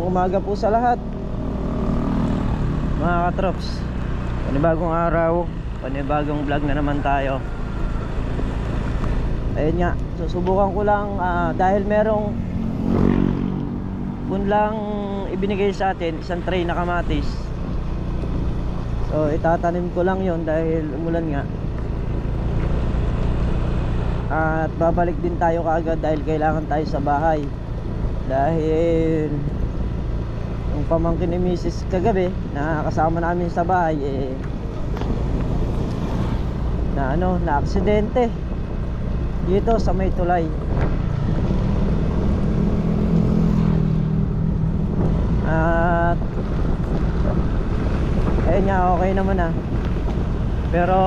umaga po sa lahat, mga katrops. Panibagong araw, panibagong vlog na naman tayo. Ayun nga, susubukan ko lang dahil merong punlang ibinigay sa atin, isang tray na kamatis. So itatanim ko lang yon dahil umulan nga. At babalik din tayo kaagad dahil kailangan tayo sa bahay. Dahil yung pamangkin ni Mrs. kagabi na kasama namin sa bahay na aksidente dito sa may tulay. At ayun nga, okay naman pero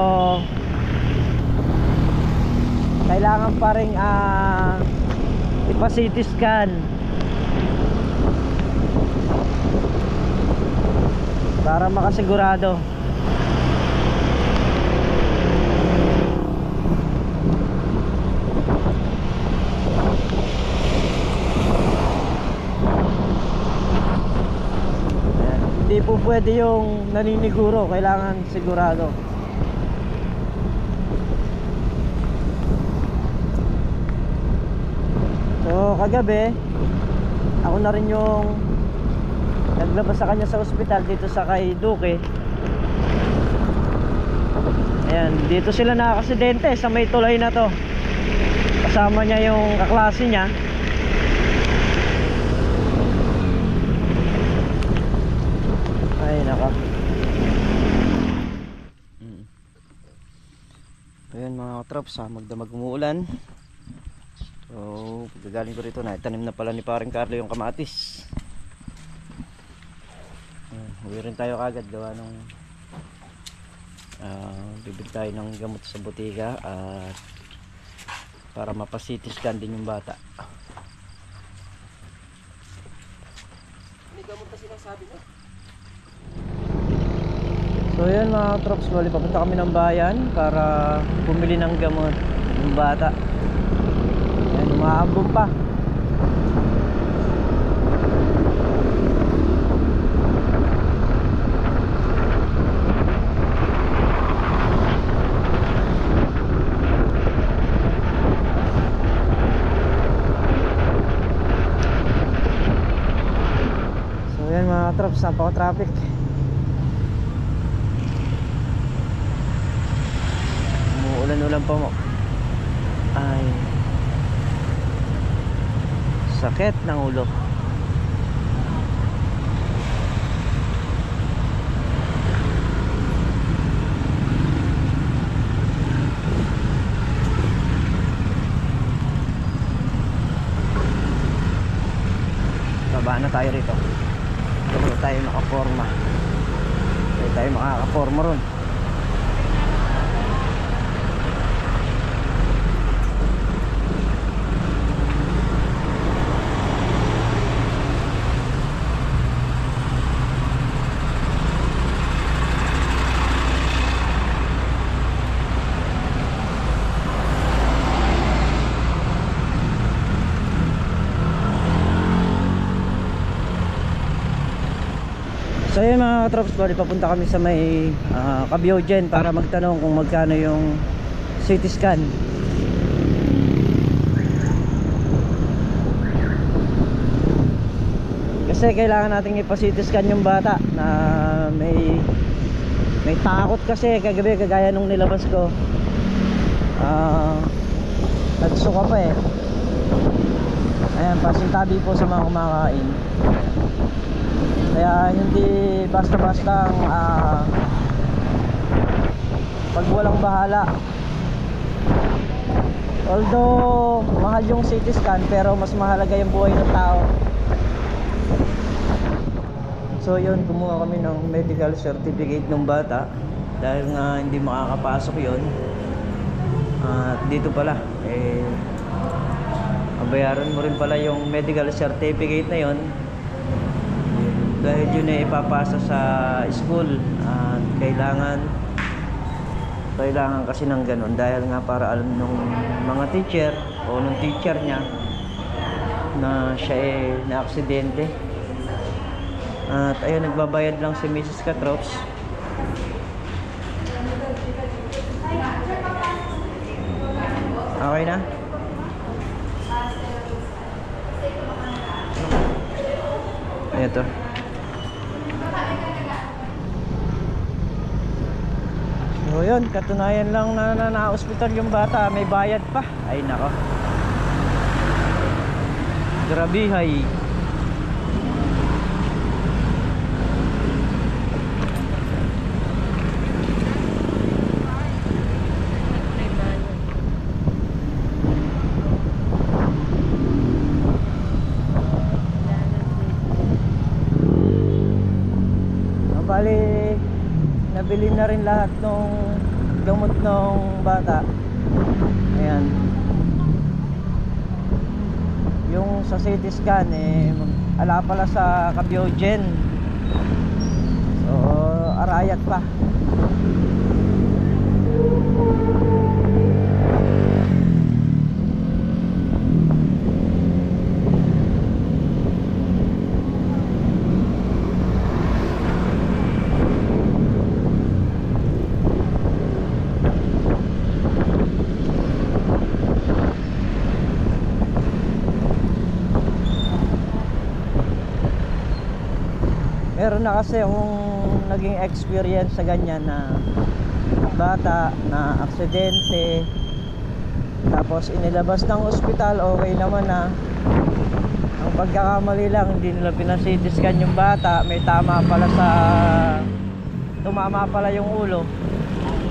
kailangan pa rin ipa-CT scan para makasigurado. Hindi po pwede yung naniniguro, kailangan sigurado. So kagabi ako na rin yung naglabas sa kanya sa ospital dito sa kay Duque. Ayan, dito sila nakaksidente sa may tulay na to. Kasama niya yung kaklase niya. Ay nako. Ayan mga katrops, magdamag umuulan. So gagaling ko rito na itanim na pala ni paring Carlo yung kamatis. Uwi rin tayo kagad gawa nung bibili tayo ng gamot sa butika at para mapa-CT scan din yung bata. May gamot na sinasabi ko. So yun mga trops, bali papunta kami ng bayan para bumili ng gamot ng bata. Yan, umaambon pa. So yan mga trops, napaka-traffic. Ulan pa mo. Ay, sakit ng ulo. Baba na tayo rito. Hindi tayo nakaporma. Hindi tayo makakaporma ron. So yun mga katrops, bali papunta kami sa may Kabyogen para magtanong kung magkano yung CT scan. Kasi kailangan nating ipa-CT scan yung bata na may takot kasi kagabi kagaya nung nilabas ko. Nagsuka pa Ayan, pasintabi po sa mga kumakain. Kaya hindi basta-basta pag walang bahala. Although mahal yung CT scan, pero mas mahalaga yung buhay ng tao. So yun, kumuha kami ng medical certificate ng bata dahil nga hindi makakapasok yun. At dito pala bayaran mo rin pala yung medical certificate na yun dahil yun ay ipapasa sa school at kailangan kasi ng ganun dahil nga para alam nung mga teacher o nung teacher niya na siya na aksidente. At ayun, nagbabayad lang si Mrs. Katrops. Okay na? Ito. So yun, katunayan lang na na-hospital yung bata, may bayad pa. Ay nako. Grabihay. Bali, nabili na rin lahat ng gamot ng bata. Ayan. Yung sa CT scan ala pala sa Cabiogen. So, arayat pa. Meron na kasi yung naging experience sa ganyan na bata na aksidente, tapos inilabas ng ospital, okay naman na. Ang pagkakamali lang, hindi nila pinasiT scan yung bata, may tumama pala yung ulo.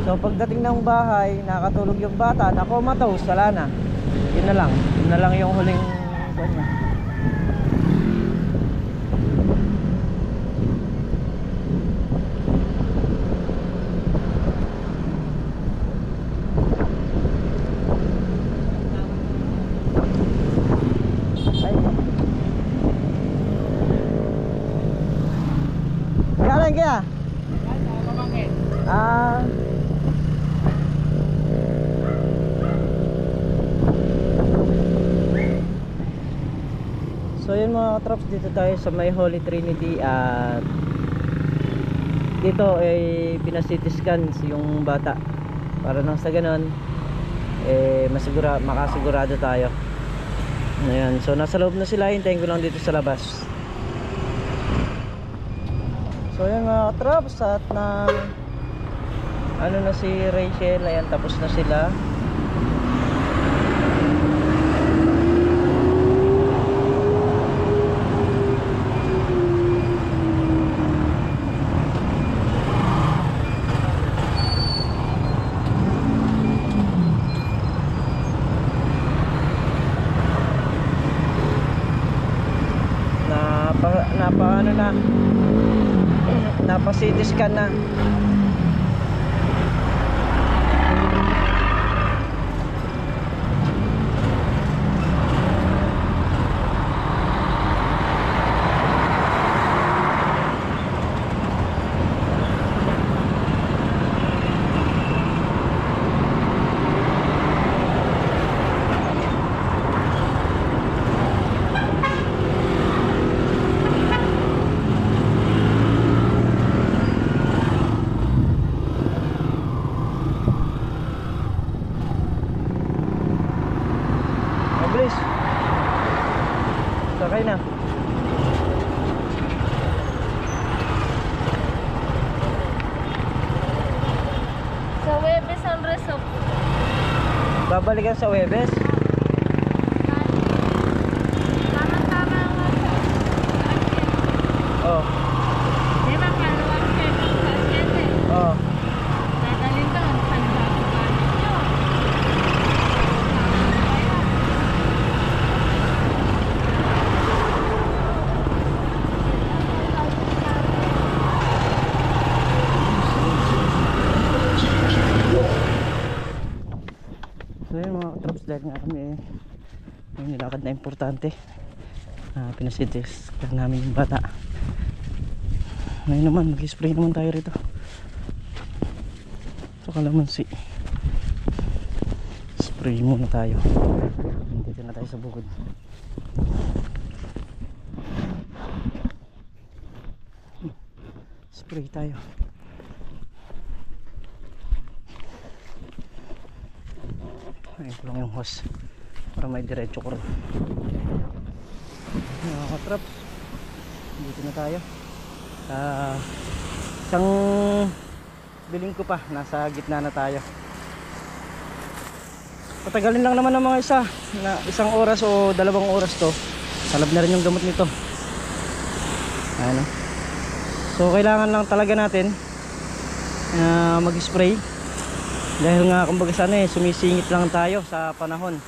So pagdating ng bahay, nakatulog yung bata, na-comatose, wala na. Yun na lang yung huling ganyan. Galing kaya? So yun mga katrops, dito tayo sa may Holy Trinity at dito ay pina-CT scan yung bata para nang sa ganon makasigurado tayo. Ayan, so nasa loob na sila, hintayin ko lang dito sa labas. So yun mga katrops, at ano na si Rachel, ayan, tapos na sila. Napa-CT scan na. Sakay na. Sa Webes ang resort. Babalikan sa Webes? Tama-tama nga sa Oh. Di ba kaluwag siya sa 7? Oh. Dadalhin ka lang sa pagkakas nyo. So yun mga katrops, dahil nga kami may nilakad na importante, pina-CT scan namin yung bata. Ngayon naman mag-spray naman tayo rito sa kalamansi. Spray muna tayo. Dito na tayo sa bukod. spray tayo. Ayun ko lang yung hose para may diretso ko rin. Mga katraps, dito na tayo. Isang biling ko pa, nasa gitna na tayo. Patagalin lang naman ng mga isang oras o 2 oras to. Salab na rin yung gamot nito. Ano? So kailangan lang talaga natin mag-spray. Dahil nga kumbaga sana sumisingit lang tayo sa panahon.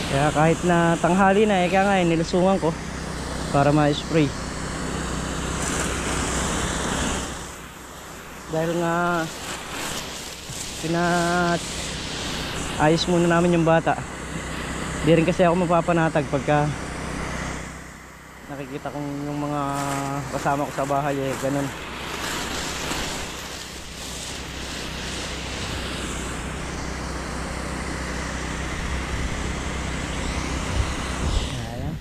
Kaya kahit na tanghali na, kaya nga nilusungan ko para ma-spray. Dahil nga ayos muna namin yung bata. Di rin kasi ako mapapanatag pagka nakikita kong yung mga kasama ko sa bahay ganun. Ayan.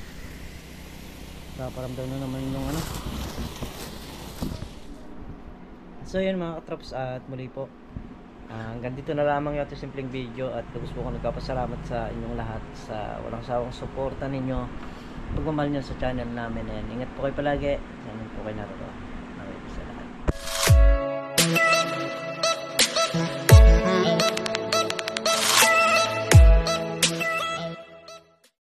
Paparamdam na naman yung ano. So yun mga katrops, at muli po hanggang dito na lamang yung simpleng video, at lubos po ko nagpapasalamat sa inyong lahat sa walang sawang suporta ninyo, pagmamahal nyo sa channel namin. And ingat po kayo palagi. Sana po kayo narito.